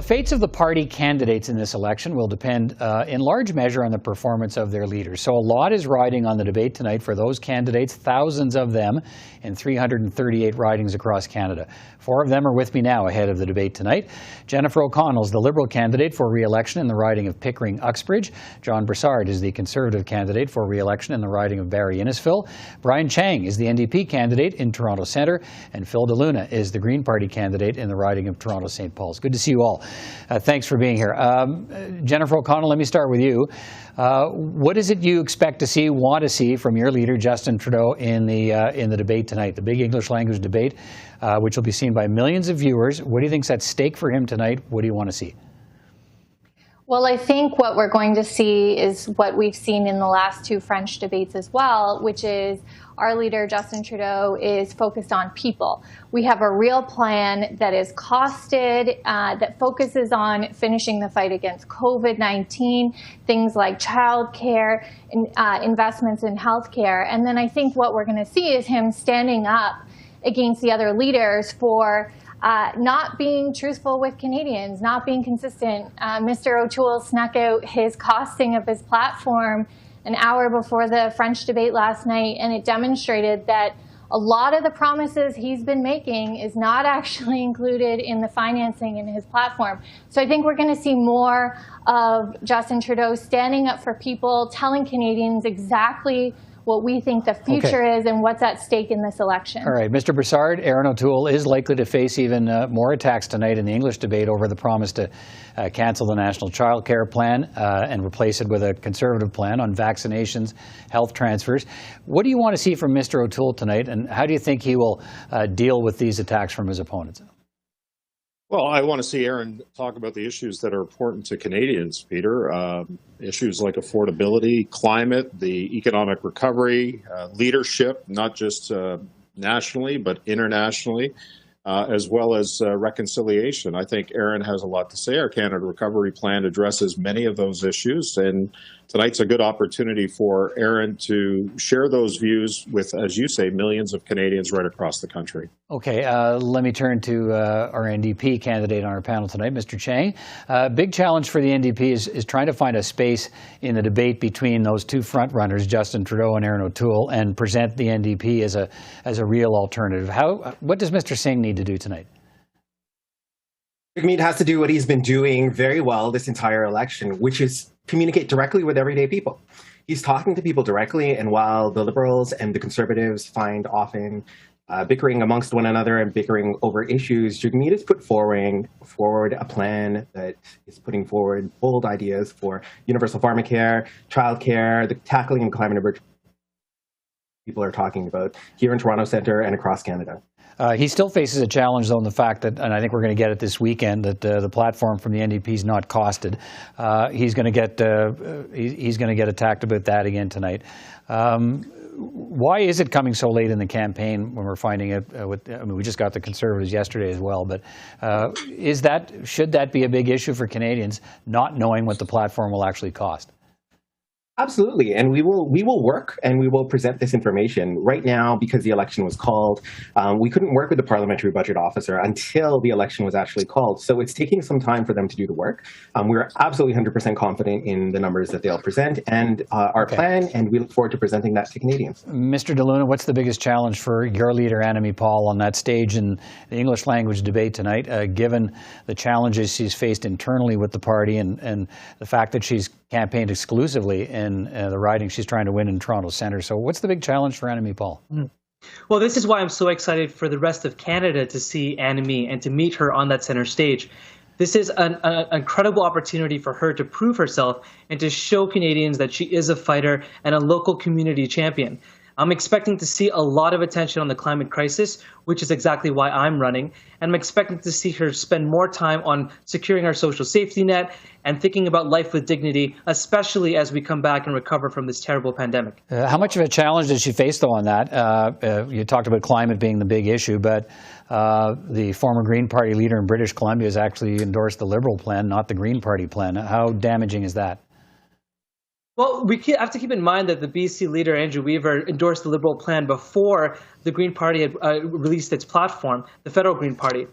fates of the party candidates in this election will depend in large measure on the performance of their leaders. So a lot is riding on the debate tonight for those candidates, thousands of them in 338 ridings across Canada. 4 of them are with me now ahead of the debate tonight. Jennifer O'Connell is the Liberal candidate for re-election in the riding of Pickering-Uxbridge. John Brassard is the Conservative candidate for re-election in the riding of Barrie-Innisfil. Brian Chang is the NDP candidate in Toronto Centre. And Phil DeLuna is the Green Party candidate in the riding of Toronto-St. Paul's. Good to see you all. Thanks for being here. Jennifer O'Connell, let me start with you. What is it you expect to see, want to see from your leader, Justin Trudeau, in the debate tonight, the big English language debate, which will be seen by millions of viewers? What do you think's at stake for him tonight? What do you want to see? Well, I think what we're going to see is what we've seen in the last 2 French debates as well, which is our leader, Justin Trudeau, is focused on people. We have a real plan that is costed, that focuses on finishing the fight against COVID-19, things like childcare, investments in healthcare. And then I think what we're going to see is him standing up against the other leaders for not being truthful with Canadians, not being consistent. Mr. O'Toole snuck out his costing of his platform an hour before the French debate last night, and it demonstrated that a lot of the promises he's been making is not actually included in the financing in his platform. So I think we're going to see more of Justin Trudeau standing up for people, telling Canadians exactly what we think the future is and what's at stake in this election. All right, Mr. Brassard, Erin O'Toole is likely to face even more attacks tonight in the English debate over the promise to cancel the national child care plan and replace it with a Conservative plan on vaccinations, health transfers. What do you want to see from Mr. O'Toole tonight, and how do you think he will deal with these attacks from his opponents? Well, I want to see Erin talk about the issues that are important to Canadians, Peter. Issues like affordability, climate, the economic recovery, leadership, not just nationally, but internationally, as well as reconciliation. I think Erin has a lot to say. Our Canada Recovery Plan addresses many of those issues, and tonight's a good opportunity for Erin to share those views with, as you say, millions of Canadians right across the country. Okay, let me turn to our NDP candidate on our panel tonight, Mr. Chang. Big challenge for the NDP is trying to find a space in the debate between those 2 front runners, Justin Trudeau and Erin O'Toole, and present the NDP as a real alternative. What does Mr. Singh need to do tonight? JAGMEET has to do what he's been doing very well this entire election, which is communicate directly with everyday people. He's talking to people directly, and while the Liberals and the Conservatives find often bickering amongst one another and bickering over issues, JAGMEET has put forward a plan that is putting forward bold ideas for universal pharmacare, childcare, the tackling of climate emergency people are talking about here in Toronto Centre and across Canada. He still faces a challenge, though, in the fact that, and I think we're going to get it this weekend, that the platform from the NDP is not costed. He's going to get attacked about that again tonight. Why is it coming so late in the campaign when we're finding it? We just got the Conservatives yesterday as well, but should that be a big issue for Canadians, not knowing what the platform will actually cost? Absolutely, and we will work and we will present this information. Right now, because the election was called, we couldn't work with the parliamentary budget officer until the election was actually called. So it's taking some time for them to do the work. We're absolutely 100% confident in the numbers that they'll present and our plan, and we look forward to presenting that to Canadians. Mr. DeLuna, what's the biggest challenge for your leader, ANNAMIE Paul, on that stage in the English language debate tonight, given the challenges she's faced internally with the party and the fact that she's campaigned exclusively in the riding she's trying to win in Toronto Centre? So what's the big challenge for ANNAMIE Paul? Well, this is why I'm so excited for the rest of Canada to see ANNAMIE and to meet her on that centre stage. This is an incredible opportunity for her to prove herself and to show Canadians that she is a fighter and a local community champion. I'm expecting to see a lot of attention on the climate crisis, which is exactly why I'm running. And I'm expecting to see her spend more time on securing our social safety net and thinking about life with dignity, especially as we come back and recover from this terrible pandemic. How much of a challenge did she face, though, on that? You talked about climate being the big issue, but the former Green Party leader in British Columbia has actually endorsed the Liberal plan, not the Green Party plan. How damaging is that? Well, we have to keep in mind that the BC leader, Andrew Weaver, endorsed the Liberal plan before the Green Party had released its platform, the Federal Green Party.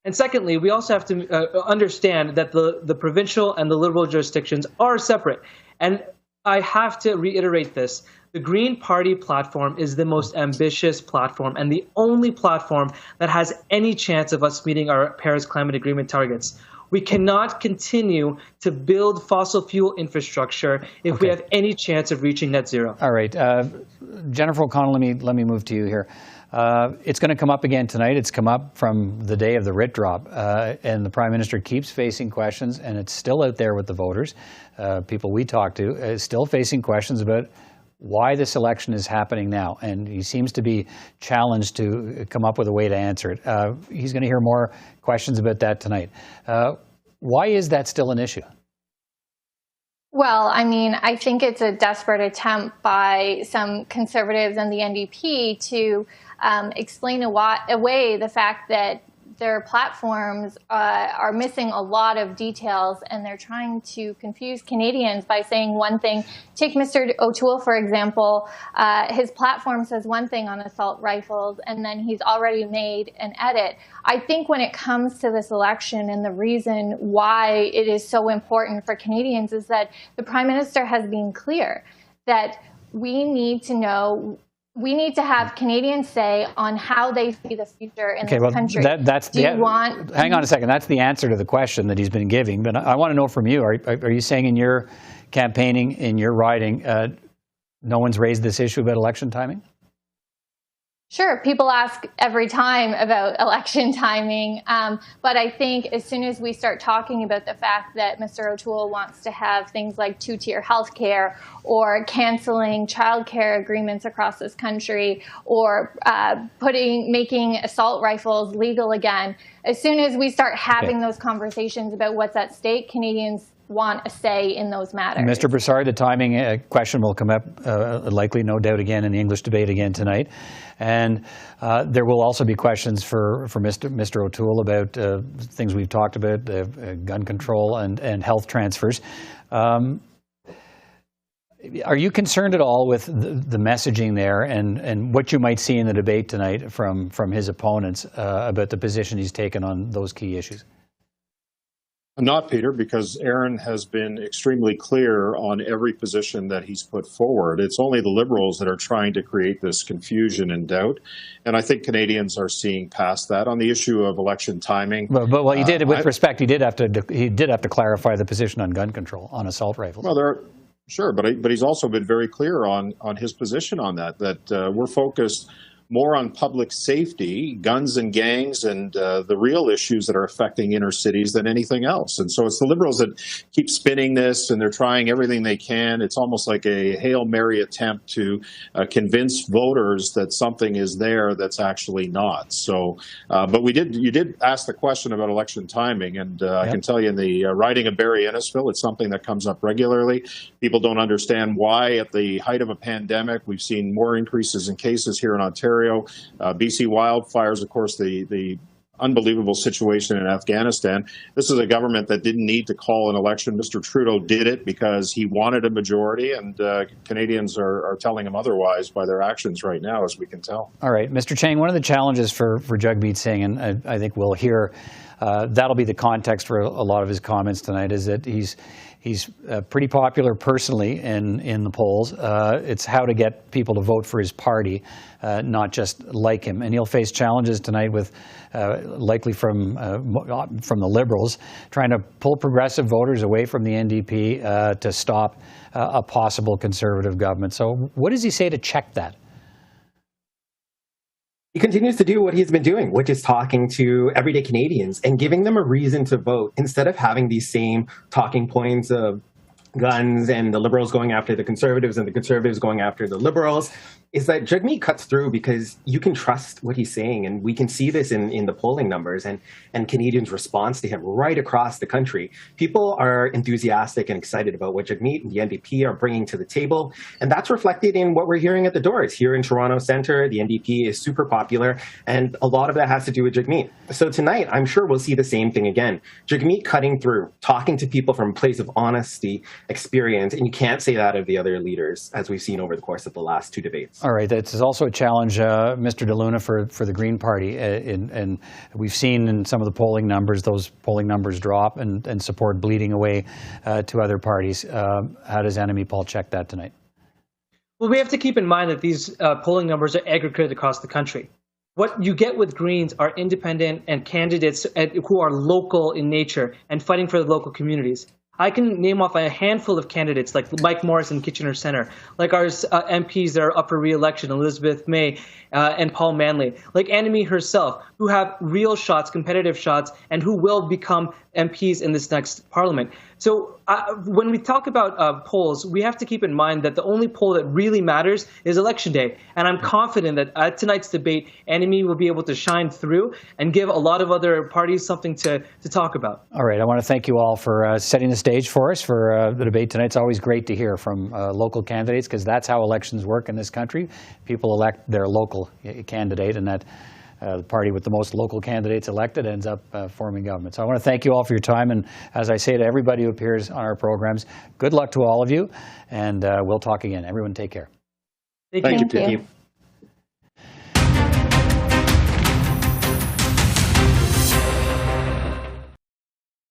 And secondly, we also have to understand that the provincial and the Liberal jurisdictions are separate. And I have to reiterate this. The Green Party platform is the most ambitious platform and the only platform that has any chance of us meeting our Paris Climate Agreement targets. We cannot continue to build fossil fuel infrastructure if we have any chance of reaching net zero. All right. Jennifer O'Connell, let me move to you here. It's going to come up again tonight. It's come up from the day of the writ drop, and the Prime Minister keeps facing questions, and it's still out there with the voters. People we talk to is still facing questions about why this election is happening now, and he seems to be challenged to come up with a way to answer it. He's going to hear more questions about that tonight. Why is that still an issue? Well, I mean, I think it's a desperate attempt by some Conservatives and the NDP to explain away the fact that their platforms are missing a lot of details, and they're trying to confuse Canadians by saying one thing. Take Mr. O'Toole, for example. His platform says one thing on assault rifles, and then he's already made an edit. I think when it comes to this election and the reason why it is so important for Canadians is that the Prime Minister has been clear that we need to have Canadians say on how they see the future in this country. Hang on a second. That's the answer to the question that he's been giving. But I want to know from you, are you saying in your campaigning, in your riding, no one's raised this issue about election timing? Sure, people ask every time about election timing, but I think as soon as we start talking about the fact that Mr. O'Toole wants to have things like two-tier health care or canceling childcare agreements across this country or making assault rifles legal again, as soon as we start having those conversations about what's at stake, Canadians want a say in those matters. Mr. Brassard, the timing question will come up likely, no doubt, again in the English debate again tonight. And there will also be questions for Mr. O'Toole about things we've talked about, gun control and health transfers. Are you concerned at all with the messaging there and what you might see in the debate tonight from his opponents about the position he's taken on those key issues? I'm not, Peter, because ERIN has been extremely clear on every position that he's put forward. It's only the Liberals that are trying to create this confusion and doubt. And I think Canadians are seeing past that on the issue of election timing. But he did, with respect, he did have to clarify the position on gun control, on assault rifles. Well, sure, but he's also been very clear on his position on that we're focused more on public safety, guns and gangs, and the real issues that are affecting inner cities than anything else. And so it's the Liberals that keep spinning this, and they're trying everything they can. It's almost like a Hail Mary attempt to convince voters that something is there that's actually not. So, but you did ask the question about election timing, and I can tell you in the riding of Barrie Innisfil, it's something that comes up regularly. People don't understand why at the height of a pandemic, we've seen more increases in cases here in Ontario. BC wildfires, of course, the unbelievable situation in Afghanistan. This is a government that didn't need to call an election. Mr. Trudeau did it because he wanted a majority, and Canadians are telling him otherwise by their actions right now, as we can tell. All right, Mr. Chang, one of the challenges for Jagmeet Singh, and I think we'll hear, that'll be the context for a lot of his comments tonight, is that he's pretty popular personally in the polls. It's how to get people to vote for his party, not just like him. And he'll face challenges tonight with likely from the Liberals, trying to pull progressive voters away from the NDP to stop a possible Conservative government. So what does he say to check that? He continues to do what he's been doing, which is talking to everyday Canadians and giving them a reason to vote instead of having these same talking points of guns and the Liberals going after the Conservatives and the Conservatives going after the Liberals. Is that Jagmeet cuts through because you can trust what he's saying, and we can see this in the polling numbers and Canadians' response to him right across the country. People are enthusiastic and excited about what Jagmeet and the NDP are bringing to the table, and that's reflected in what we're hearing at the doors. Here in Toronto Centre, the NDP is super popular, and a lot of that has to do with Jagmeet. So tonight, I'm sure we'll see the same thing again. Jagmeet cutting through, talking to people from a place of honesty, experience, and you can't say that of the other leaders, as we've seen over the course of the last two debates. All right, that's also a challenge, Mr. DeLuna, for the Green Party. And we've seen in some of the polling numbers, those polling numbers drop and support bleeding away to other parties. How does ANNAMIE poll check that tonight? Well, we have to keep in mind that these polling numbers are aggregate across the country. What you get with Greens are independent and candidates who are local in nature and fighting for the local communities. I can name off a handful of candidates like Mike Morris in Kitchener Centre, like our MPs that are up for re-election, Elizabeth May and Paul Manley, like ANNAMIE herself, who have real shots, competitive shots, and who will become MPs in this next parliament. So when we talk about polls, we have to keep in mind that the only poll that really matters is Election Day. And I'm confident that at tonight's debate, ANNAMIE will be able to shine through and give a lot of other parties something to talk about. All right. I want to thank you all for setting the stage for us for the debate tonight. It's always great to hear from local candidates because that's how elections work in this country. People elect their local candidate, and that the party with the most local candidates elected ends up forming government. So I want to thank you all for your time. And as I say to everybody who appears on our programs, good luck to all of you. And we'll talk again. Everyone take care. Thank you. Thank you.